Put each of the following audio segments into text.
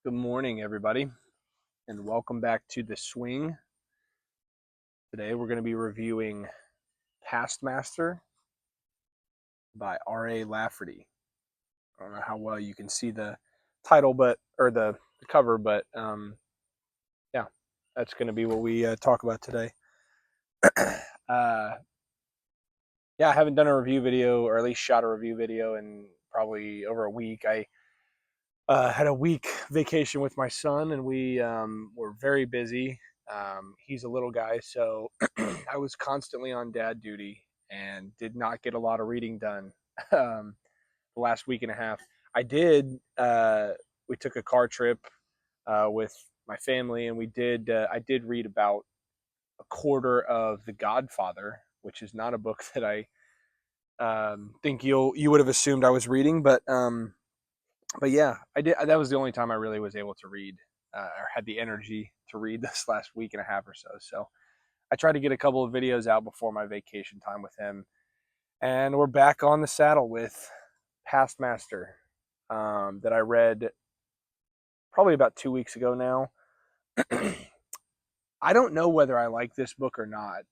Good morning, everybody, and welcome back to The Swing. Today we're going to be reviewing Past Master by R.A. Lafferty. I don't know how well you can see the title, or the cover, but yeah, that's going to be what we talk about today. uh, yeah, I haven't done a review video, or at least shot a review video, in probably over a week. I had a week vacation with my son, and we were very busy. He's a little guy, so I was constantly on dad duty and did not get a lot of reading done the last week and a half. I did. We took a car trip with my family, and I did read about a quarter of The Godfather, which is not a book that I think you would have assumed I was reading, but yeah, I did. That was the only time I really was able to read or had the energy to read this last week and a half or so. So I tried to get a couple of videos out before my vacation time with him, and we're back on the saddle with Past Master that I read probably about 2 weeks ago now. I don't know whether I like this book or not.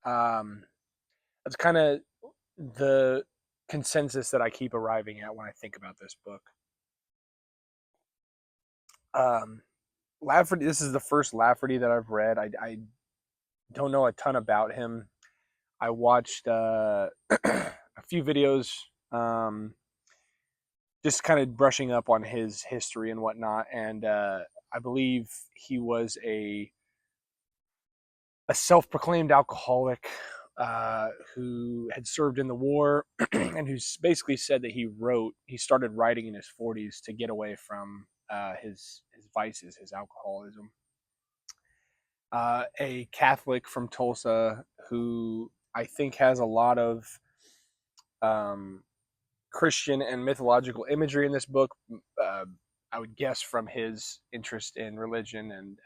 Um, that's kind of the consensus that I keep arriving at when I think about this book. Um, Lafferty. This is the first Lafferty that I've read. I don't know a ton about him. I watched a few videos, just kind of brushing up on his history and whatnot. And I believe he was a self-proclaimed alcoholic who had served in the war, and who's basically said that he started writing in his 40s to get away from his vices, his alcoholism. A Catholic from Tulsa who I think has a lot of um, Christian and mythological imagery in this book. Uh, I would guess from his interest in religion and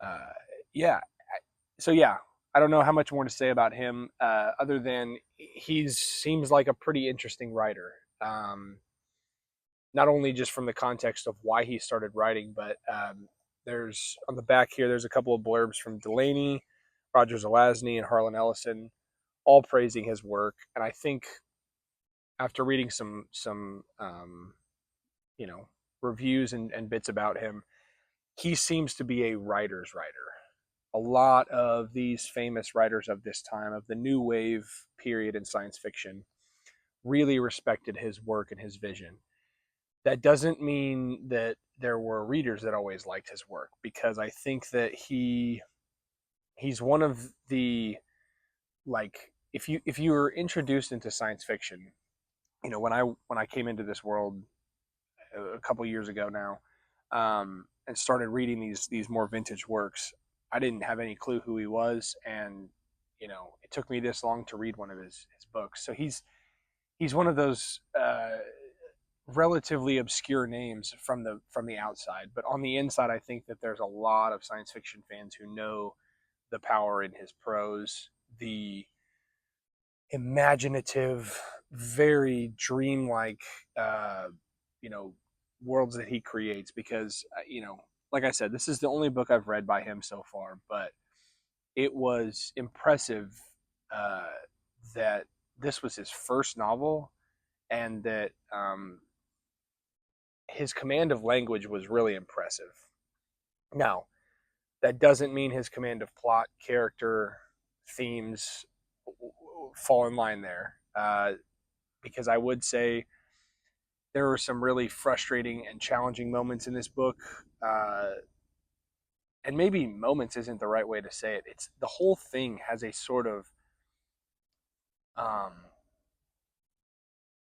uh, yeah. So yeah, I don't know how much more to say about him other than he seems like a pretty interesting writer. Not only just from the context of why he started writing, but there's on the back here. There's a couple of blurbs from Delaney, Roger Zelazny, and Harlan Ellison, all praising his work. And I think after reading some you know reviews and bits about him, he seems to be a writer's writer. A lot of these famous writers of this time, of the new wave period in science fiction, really respected his work and his vision. That doesn't mean that there were readers that always liked his work, because I think that he's one of the, like, if you were introduced into science fiction, when I came into this world a couple years ago now, and started reading these more vintage works, I didn't have any clue who he was, and it took me this long to read one of his books. So he's one of those relatively obscure names from the outside, but on the inside, I think that there's a lot of science fiction fans who know the power in his prose, the imaginative, very dreamlike, uh, you know, worlds that he creates. Because like I said, this is the only book I've read by him so far, but it was impressive uh, that this was his first novel, and that his command of language was really impressive. Now, that doesn't mean his command of plot, character, themes fall in line there. Because I would say there were some really frustrating and challenging moments in this book. And maybe moments isn't the right way to say it. It's the whole thing has a sort of um,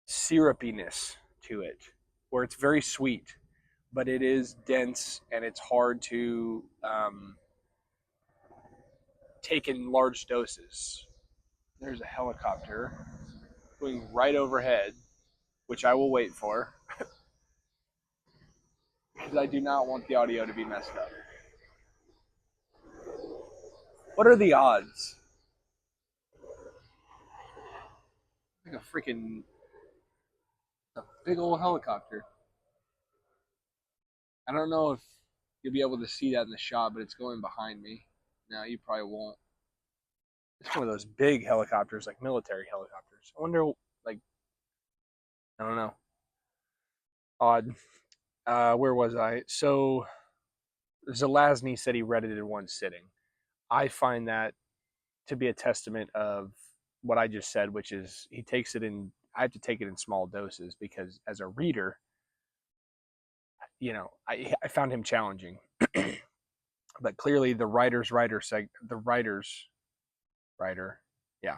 syrupiness to it, where it's very sweet, but it is dense and it's hard to take in large doses. There's a helicopter going right overhead, which I will wait for because I do not want the audio to be messed up. What are the odds? Like a freaking a big old helicopter. I don't know if you'll be able to see that in the shot, but it's going behind me. No, you probably won't. It's one of those big helicopters, like military helicopters. I wonder, like, I don't know. Odd. Where was I? So Zelazny said he read it in one sitting. I find that to be a testament of what I just said, which is he takes it in. I have to take it in small doses because as a reader, I found him challenging. But clearly, the writer's writer, yeah,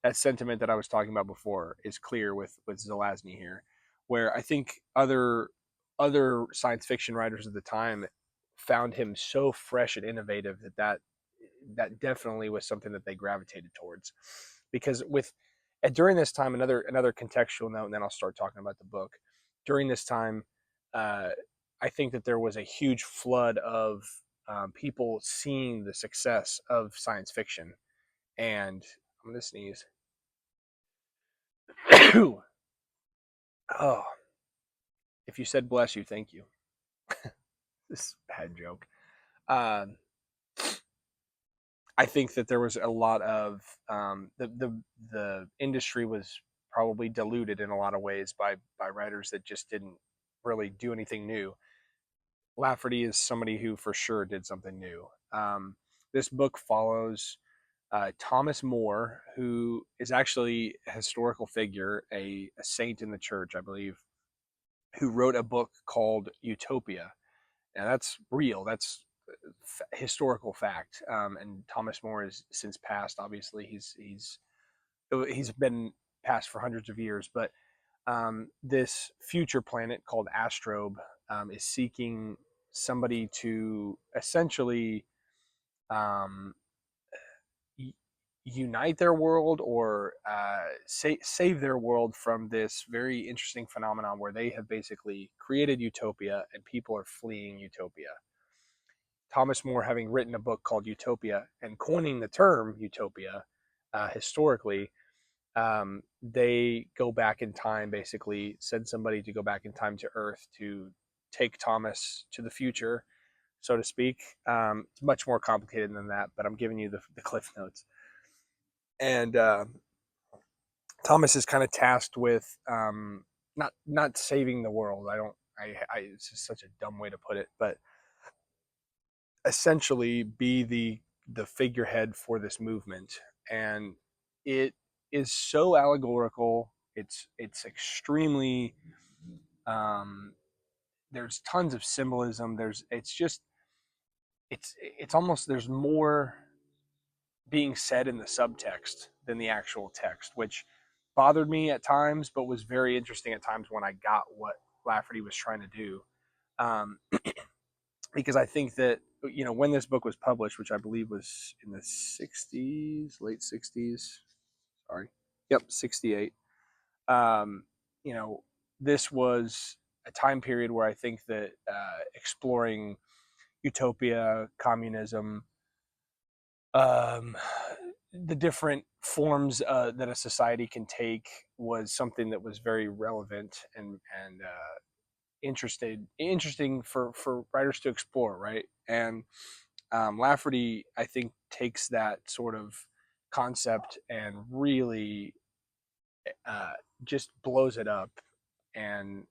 that sentiment that I was talking about before is clear with Zelazny here, where I think other science fiction writers of the time found him so fresh and innovative that definitely was something that they gravitated towards. Because during this time, another contextual note, and then I'll start talking about the book. During this time, uh, I think that there was a huge flood of people seeing the success of science fiction, and I'm gonna sneeze. Oh, if you said bless you, thank you. This is a bad joke. Um, I think that there was a lot of the industry was probably diluted in a lot of ways by writers that just didn't really do anything new. Lafferty is somebody who for sure did something new. This book follows Thomas More, who is actually a historical figure, a saint in the church, I believe, who wrote a book called Utopia. Now that's real. That's historical fact. And Thomas More is since passed. Obviously, he's been passed for hundreds of years. But this future planet called Astrobe is seeking somebody to essentially um, unite their world or save their world from this very interesting phenomenon where they have basically created utopia and people are fleeing utopia. Thomas More, having written a book called Utopia and coining the term utopia historically, they go back in time, basically send somebody to go back in time to Earth to take Thomas to the future, so to speak. It's much more complicated than that, but I'm giving you the cliff notes. And Thomas is kind of tasked with not saving the world. I don't. It's just such a dumb way to put it, but essentially be the figurehead for this movement, and it is so allegorical. It's extremely there's tons of symbolism. It's almost there's more being said in the subtext than the actual text, which bothered me at times, but was very interesting at times when I got what Lafferty was trying to do. Um, because I think that when this book was published, which I believe was in the '60s, late '60s, sorry, yep, '68. Um, you know, this was a time period where I think that exploring utopia, communism, um, the different forms that a society can take was something that was very relevant and interesting for writers to explore, right? And Lafferty, I think, takes that sort of concept and really uh, just blows it up and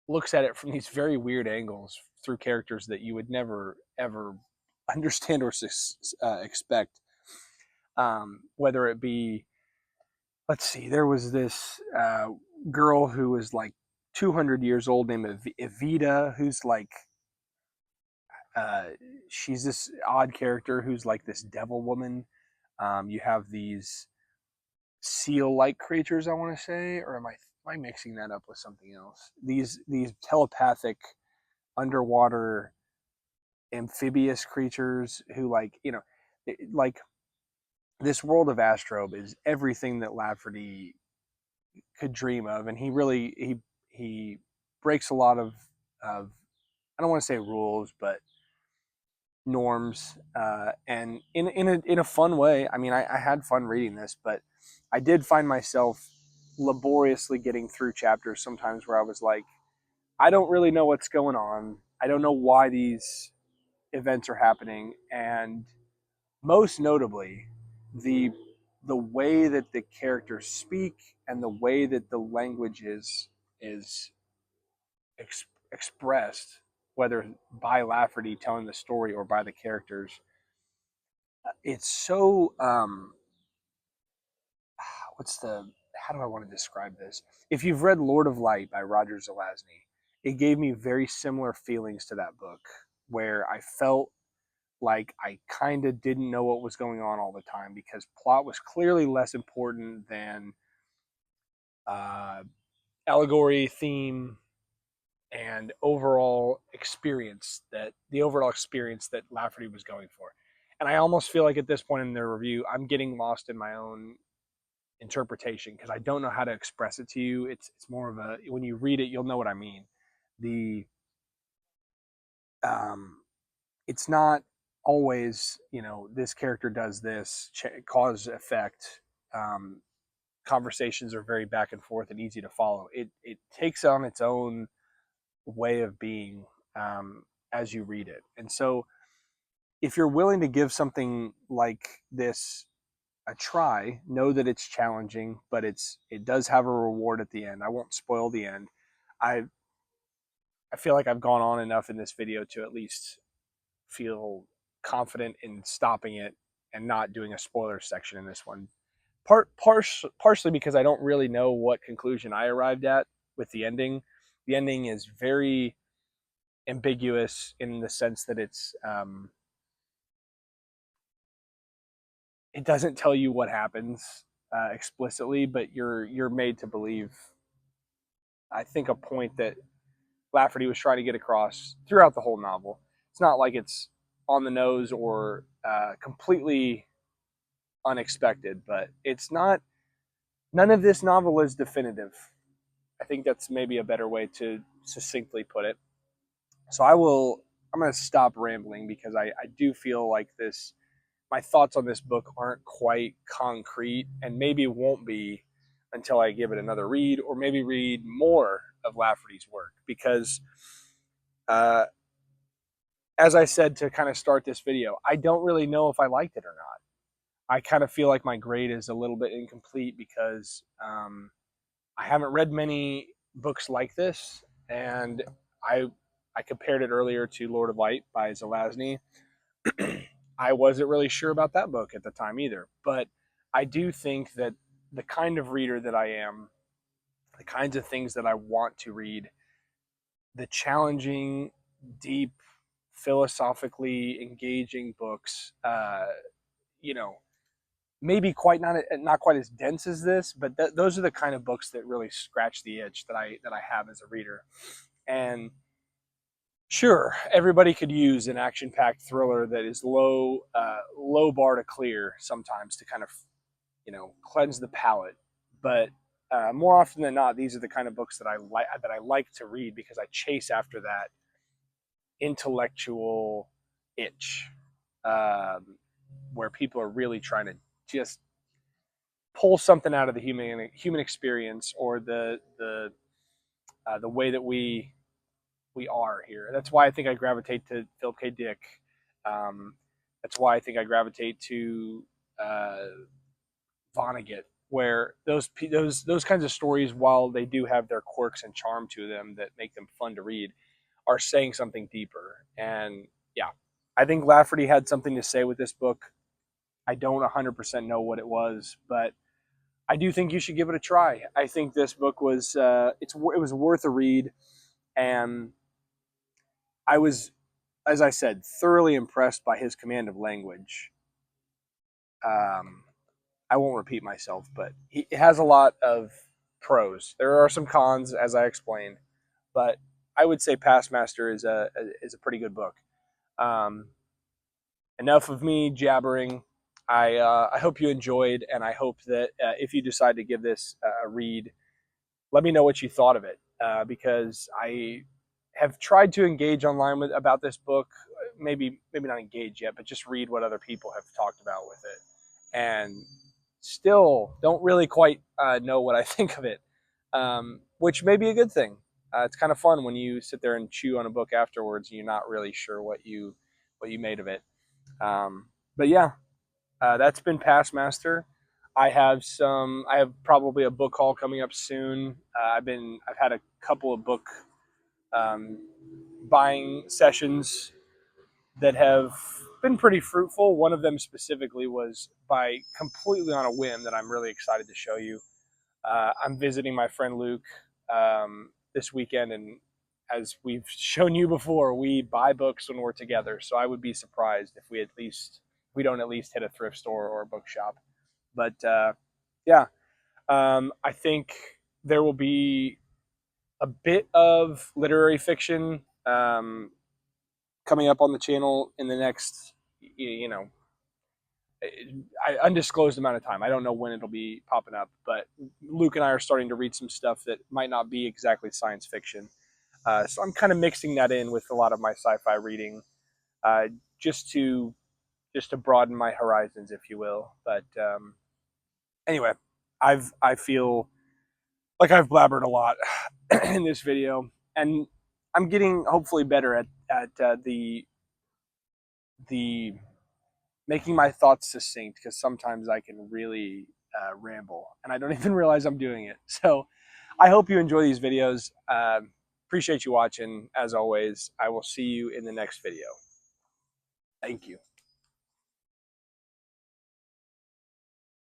looks at it from these very weird angles through characters that you would never ever understand or expect. Whether it be, let's see, there was this girl who was like 200 years old named Evita, who's like uh, she's this odd character who's like this devil woman. You have these seal-like creatures, I want to say, or am I mixing that up with something else? These telepathic underwater amphibious creatures who like this world of Astrobe is everything that Lafferty could dream of, and he breaks a lot of I don't want to say rules, but norms, and in a fun way. I mean, I had fun reading this, but I did find myself laboriously getting through chapters sometimes where I was like, I don't really know what's going on. I don't know why these events are happening, and most notably, the the way that the characters speak and the way that the language is expressed, whether by Lafferty telling the story or by the characters, it's so what's the how do I want to describe this? If you've read Lord of Light by Roger Zelazny, it gave me very similar feelings to that book, where I felt like I kind of didn't know what was going on all the time because plot was clearly less important than uh, allegory, theme, and overall experience that Lafferty was going for. And I almost feel like at this point in the review, I'm getting lost in my own interpretation because I don't know how to express it to you. It's more of a when you read it, you'll know what I mean. The um, it's not always this character does this cause effect. Um, Conversations are very back and forth and easy to follow. It takes on its own way of being as you read it, and so if you're willing to give something like this a try, know that it's challenging, but it does have a reward at the end. I won't spoil the end. I I feel like I've gone on enough in this video to at least feel confident in stopping it and not doing a spoiler section in this one. Partially because I don't really know what conclusion I arrived at with the ending. The ending is very ambiguous in the sense that it doesn't tell you what happens explicitly, but you're made to believe. I think a point that Lafferty was trying to get across throughout the whole novel. It's not like it's on the nose or completely unexpected, but it's not. None of this novel is definitive. I think that's maybe a better way to succinctly put it. So I'm going to stop rambling because I do feel like my thoughts on this book aren't quite concrete and maybe won't be until I give it another read or maybe read more of Lafferty's work because, uh, as I said to kind of start this video, I don't really know if I liked it or not. I kind of feel like my grade is a little bit incomplete because I haven't read many books like this, and I I compared it earlier to Lord of Light by Zelazny. I wasn't really sure about that book at the time either, but I do think that the kind of reader that I am, the kinds of things that I want to read, the challenging, deep, philosophically engaging books, you know, maybe not quite as dense as this, but those are the kind of books that really scratch the itch that I have as a reader. And sure, everybody could use an action-packed thriller that is low bar to clear sometimes to kind of cleanse the palate. But more often than not, these are the kind of books that I like to read because I chase after that intellectual itch, where people are really trying to just pull something out of the human experience or the way that we are here. That's why I think I gravitate to Philip K. Dick. Um, that's why I think I gravitate to uh, Vonnegut, where those kinds of stories, while they do have their quirks and charm to them that make them fun to read, are saying something deeper. And yeah, I think Lafferty had something to say with this book. I don't 100% know what it was, but I do think you should give it a try. I think this book was it was worth a read, and I was, as I said, thoroughly impressed by his command of language. Um, I won't repeat myself, but it has a lot of pros. There are some cons, as I explained, but I would say Pastmaster is a pretty good book. Um, Enough of me jabbering. I hope you enjoyed, and I hope that if you decide to give this a read, let me know what you thought of it, because I have tried to engage online about this book. Maybe not engage yet, but just read what other people have talked about with it, and still don't really quite know what I think of it, which may be a good thing. it's kind of fun when you sit there and chew on a book afterwards and you're not really sure what you made of it. But yeah, that's been Past Master. I have probably a book haul coming up soon. I've had a couple of book um, buying sessions that have been pretty fruitful. One of them specifically was by completely on a whim that I'm really excited to show you. I'm visiting my friend Luke this weekend, and as we've shown you before, we buy books when we're together. So I would be surprised if we don't at least hit a thrift store or a bookshop. But yeah, I think there will be a bit of literary fiction coming up on the channel in the next, you know, undisclosed amount of time. I don't know when it'll be popping up, but Luke and I are starting to read some stuff that might not be exactly science fiction. So I'm kind of mixing that in with a lot of my sci-fi reading, uh, just to just to broaden my horizons, if you will. But anyway, I feel like I've blabbered a lot in this video, and I'm getting hopefully better at the making my thoughts succinct, because sometimes I can really ramble and I don't even realize I'm doing it. So I hope you enjoy these videos. Appreciate you watching. As always, I will see you in the next video. Thank you.